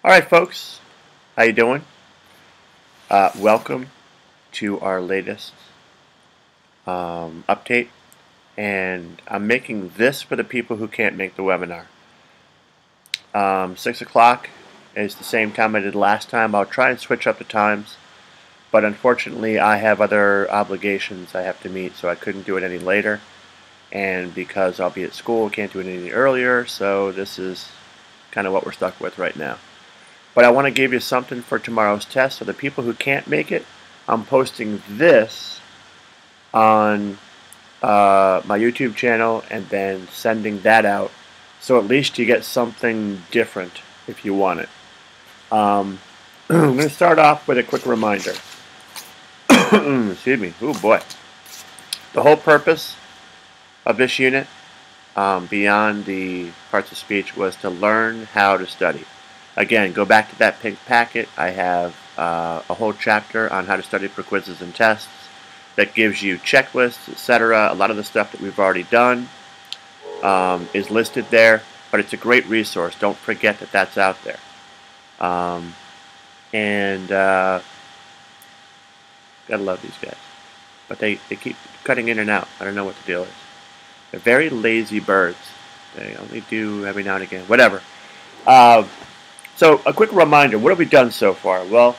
All right, folks, how you doing? Welcome to our latest update, and I'm making this for the people who can't make the webinar. 6 o'clock is the same time I did last time. I'll try and switch up the times, but unfortunately I have other obligations I have to meet, so I couldn't do it any later. And because I'll be at school, can't do it any earlier, so this is kind of what we're stuck with right now. But I want to give you something for tomorrow's test. So the people who can't make it, I'm posting this on my YouTube channel and then sending that out. So at least you get something different if you want it. I'm going to start off with a quick reminder. Excuse me. Oh boy. The whole purpose of this unit, beyond the parts of speech, was to learn how to study. Again, go back to that pink packet. I have a whole chapter on how to study for quizzes and tests that gives you checklists, etc. A lot of the stuff that we've already done is listed there, but it's a great resource. Don't forget that that's out there. Gotta love these guys. But they keep cutting in and out. I don't know what the deal is. They're very lazy birds. They only do every now and again. Whatever. So a quick reminder, what have we done so far? Well,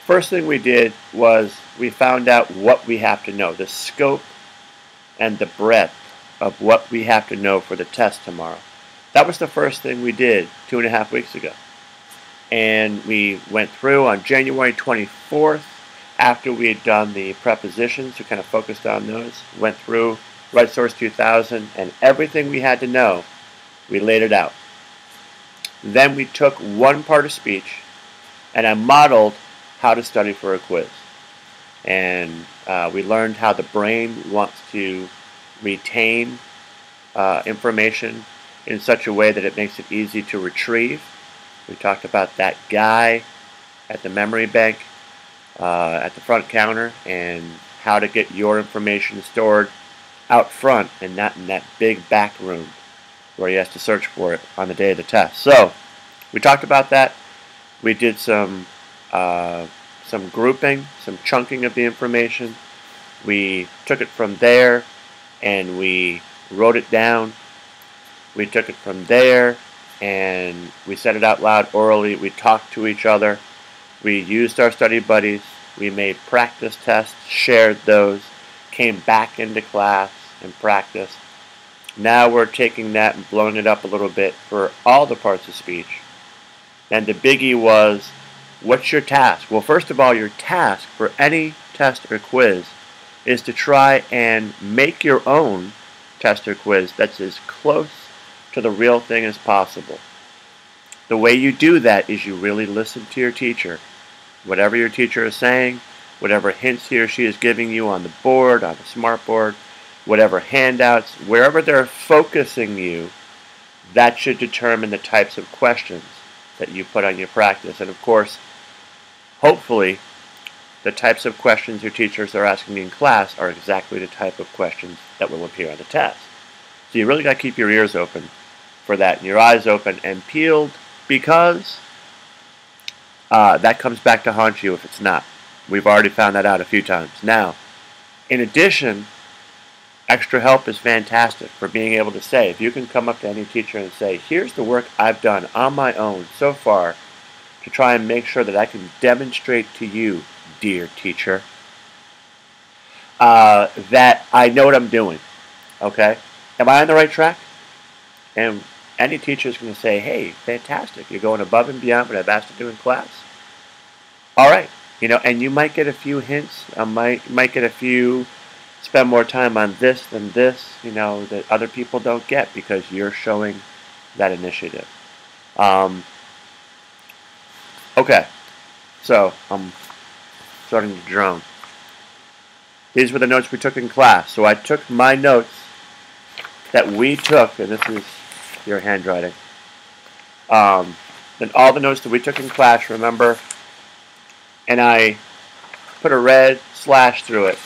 first thing we did was we found out what we have to know, the scope and the breadth of what we have to know for the test tomorrow. That was the first thing we did 2.5 weeks ago. And we went through on January 24th, after we had done the prepositions, we kind of focused on those, went through Right Source 2000, and everything we had to know, we laid it out. Then we took one part of speech and I modeled how to study for a quiz. And we learned how the brain wants to retain information in such a way that it makes it easy to retrieve. We talked about that guy at the memory bank at the front counter and how to get your information stored out front and not in that big back room where he has to search for it on the day of the test. So we talked about that. We did some grouping, some chunking of the information. We took it from there and we wrote it down. We took it from there and we said it out loud orally. We talked to each other. We used our study buddies. We made practice tests, shared those, came back into class and practiced. Now we're taking that and blowing it up a little bit for all the parts of speech. And the biggie was, what's your task? Well, first of all, your task for any test or quiz is to try and make your own test or quiz that's as close to the real thing as possible. The way you do that is you really listen to your teacher. Whatever your teacher is saying, whatever hints he or she is giving you on the board, on the smart board, whatever handouts, wherever they're focusing you, that should determine the types of questions that you put on your practice. And of course, hopefully, the types of questions your teachers are asking in class are exactly the type of questions that will appear on the test. So you really got to keep your ears open for that, and your eyes open and peeled, because that comes back to haunt you if it's not. We've already found that out a few times. Now, in addition, extra help is fantastic for being able to say, if you can come up to any teacher and say, here's the work I've done on my own so far to try and make sure that I can demonstrate to you, dear teacher, that I know what I'm doing. Okay? Am I on the right track? And any teacher is going to say, hey, fantastic, you're going above and beyond what I've asked to do in class. All right. And you might get a few hints. I might get a few, spend more time on this than this, that other people don't get because you're showing that initiative. Okay, so I'm starting to drone. These were the notes we took in class. So I took my notes that we took, and this is your handwriting. Then all the notes that we took in class, remember, and I put a red slash through it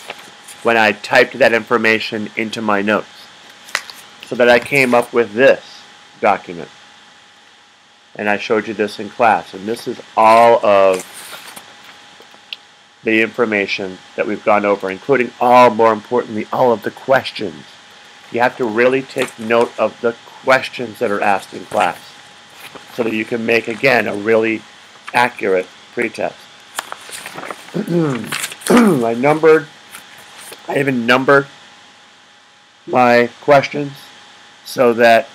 when I typed that information into my notes, so that I came up with this document. and I showed you this in class. And this is all of the information that we've gone over, including more importantly, all of the questions. You have to really take note of the questions that are asked in class so that you can make, again, a really accurate pretest. I even numbered my questions so that,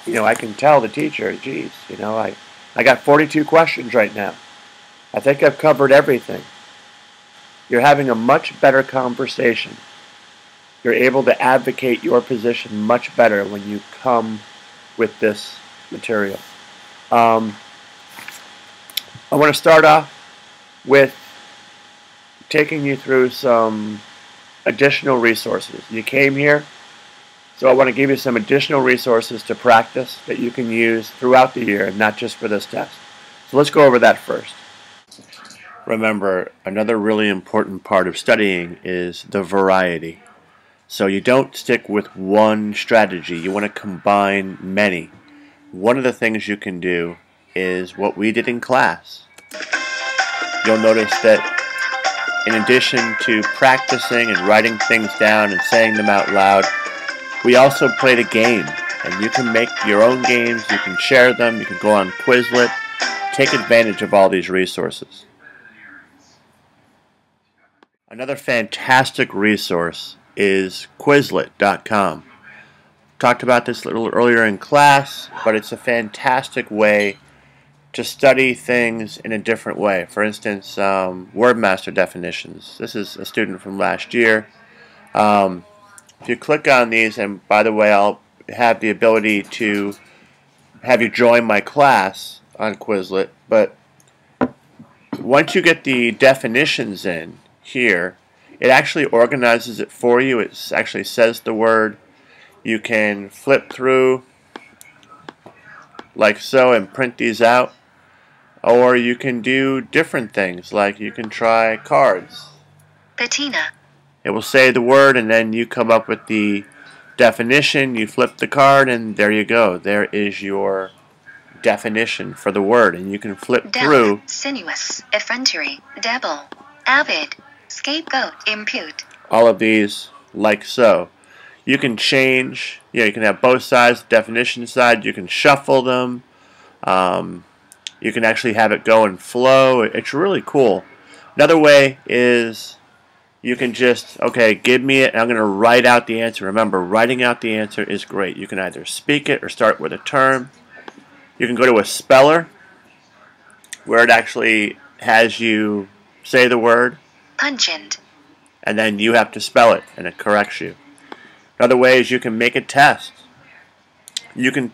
I can tell the teacher, geez, I got 42 questions right now. I think I've covered everything. You're having a much better conversation. You're able to advocate your position much better when you come with this material. I want to start off with taking you through some additional resources. You came here, so I want to give you some additional resources to practice that you can use throughout the year and not just for this test. So let's go over that first. Remember, another really important part of studying is the variety. So you don't stick with one strategy. You want to combine many. One of the things you can do is what we did in class. You'll notice that in addition to practicing and writing things down and saying them out loud, we also played a game. And you can make your own games, you can share them, you can go on Quizlet. Take advantage of all these resources. Another fantastic resource is Quizlet.com. Talked about this a little earlier in class, but it's a fantastic way to study things in a different way. For instance, wordmaster definitions. This is a student from last year. If you click on these, and by the way, I'll have the ability to have you join my class on Quizlet, but once you get the definitions in here, it actually organizes it for you. It actually says the word. You can flip through like so and print these out, or you can do different things, like you can try cards. Bettina. It will say the word and then you come up with the definition, you flip the card, and there you go. There is your definition for the word, and you can flip through. Sinuous, effrontery, double, avid, scapegoat, impute. All of these like so. You can change, you can have both sides, definition side, you can shuffle them. You can actually have it go and flow. It's really cool. Another way is you can just, okay, give me it, and I'm going to write out the answer. Remember, writing out the answer is great. You can either speak it or start with a term. You can go to a speller where it actually has you say the word. Pungent. And then you have to spell it, and it corrects you. Another way is you can make a test. You can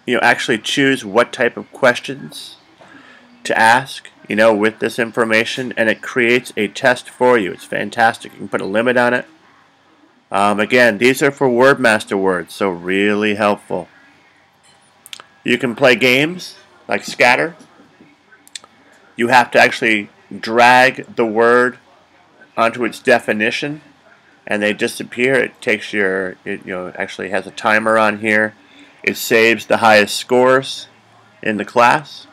actually choose what type of questions to ask, with this information, and it creates a test for you. It's fantastic. You can put a limit on it. Again, these are for wordmaster words, so really helpful. You can play games like scatter. You have to actually drag the word onto its definition, and they disappear. It takes actually has a timer on here. It saves the highest scores in the class.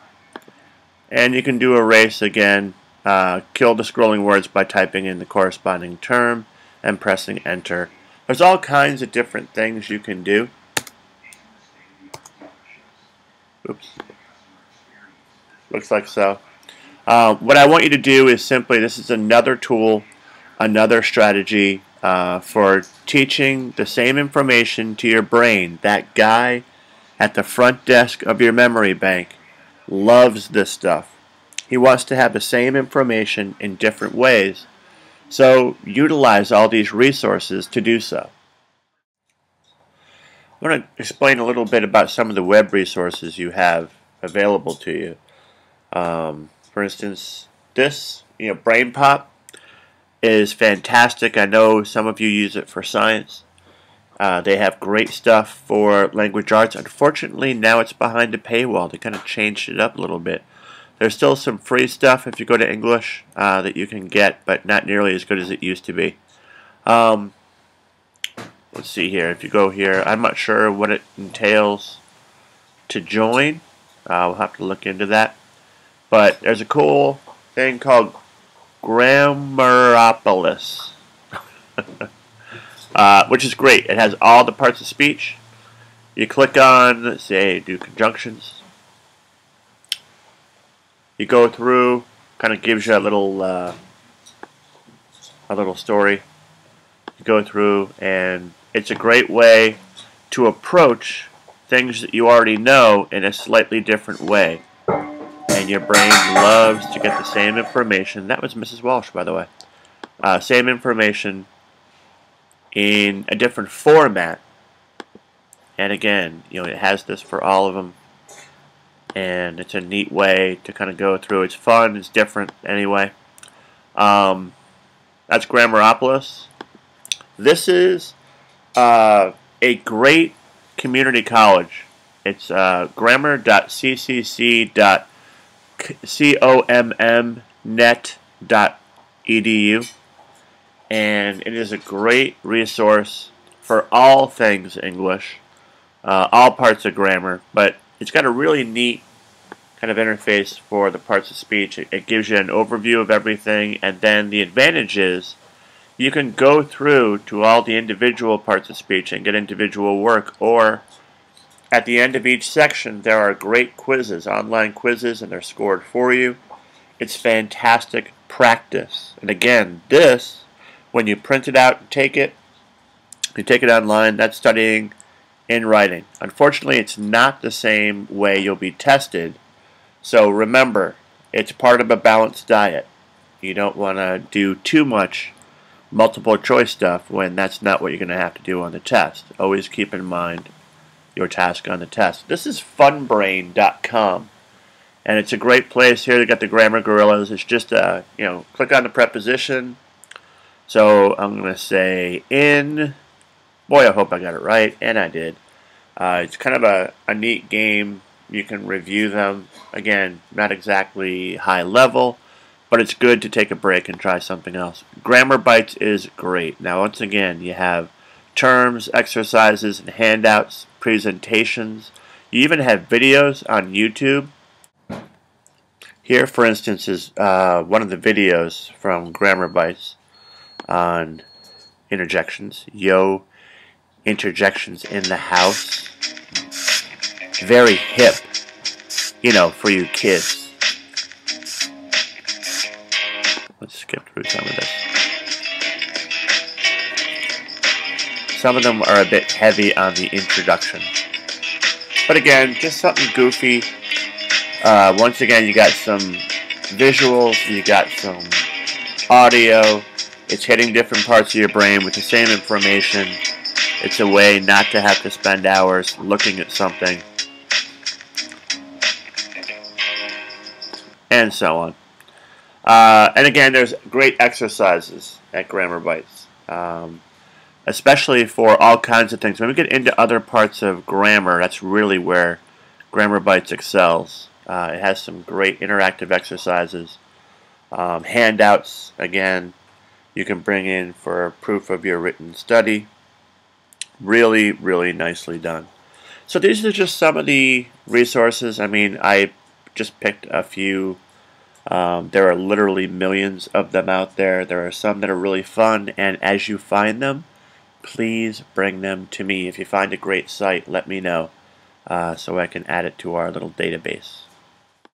And you can do a race again, kill the scrolling words by typing in the corresponding term and pressing enter. There's all kinds of different things you can do. Oops. Looks like so. What I want you to do is simply, this is another tool, another strategy for teaching the same information to your brain. That guy at the front desk of your memory bank loves this stuff. He wants to have the same information in different ways. So utilize all these resources to do so. I'm going to explain a little bit about some of the web resources you have available to you. For instance, this, BrainPop is fantastic. I know some of you use it for science. They have great stuff for language arts. Unfortunately, now it's behind a paywall. They kind of changed it up a little bit. There's still some free stuff if you go to English that you can get, but not nearly as good as it used to be. Let's see here. If you go here, I'm not sure what it entails to join. We'll have to look into that. But there's a cool thing called Grammaropolis, which is great. It has all the parts of speech. You click on, say, do conjunctions. You go through, kind of gives you a little story. You go through, and it's a great way to approach things that you already know in a slightly different way. And your brain loves to get the same information. That was Mrs. Walsh, by the way. Same information in a different format. And again, it has this for all of them. And it's a neat way to kind of go through. It's fun. It's different anyway. That's Grammaropolis. This is a great community college. It's grammar.ccc.comnet.edu, and it is a great resource for all things English, all parts of grammar, but it's got a really neat kind of interface for the parts of speech. It gives you an overview of everything, and then the advantage is you can go through to all the individual parts of speech and get individual work, or at the end of each section there are great quizzes, online quizzes, and they're scored for you. It's fantastic practice. And again, this, when you print it out and take it, you take it online, that's studying in writing. Unfortunately, it's not the same way you'll be tested. So remember, it's part of a balanced diet. You don't want to do too much multiple choice stuff when that's not what you're going to have to do on the test. Always keep in mind your task on the test. This is funbrain.com, and it's a great place. Here they got the grammar gorillas. It's just click on the preposition. So I'm going to say in. Boy, I hope I got it right, and I did. It's kind of a neat game. You can review them. Again, not exactly high level, but it's good to take a break and try something else. Grammar Bites is great. Now, once again, you have terms, exercises, and handouts, presentations. You even have videos on YouTube. Here, for instance, is one of the videos from Grammar Bites on interjections. Yo, interjections in the house. Very hip, for you kids. Let's skip through some of this. Some of them are a bit heavy on the introduction. But again, just something goofy. Once again, you got some visuals, you got some audio. It's hitting different parts of your brain with the same information. It's a way not to have to spend hours looking at something. And so on. And again, there's great exercises at Grammar Bites, especially for all kinds of things. When we get into other parts of grammar, that's really where Grammar Bites excels. It has some great interactive exercises. Handouts, again, you can bring in for proof of your written study. Really, really nicely done. So these are just some of the resources. I mean, I just picked a few. There are literally millions of them out there. There are some that are really fun, and as you find them, please bring them to me. If you find a great site, let me know so I can add it to our little database.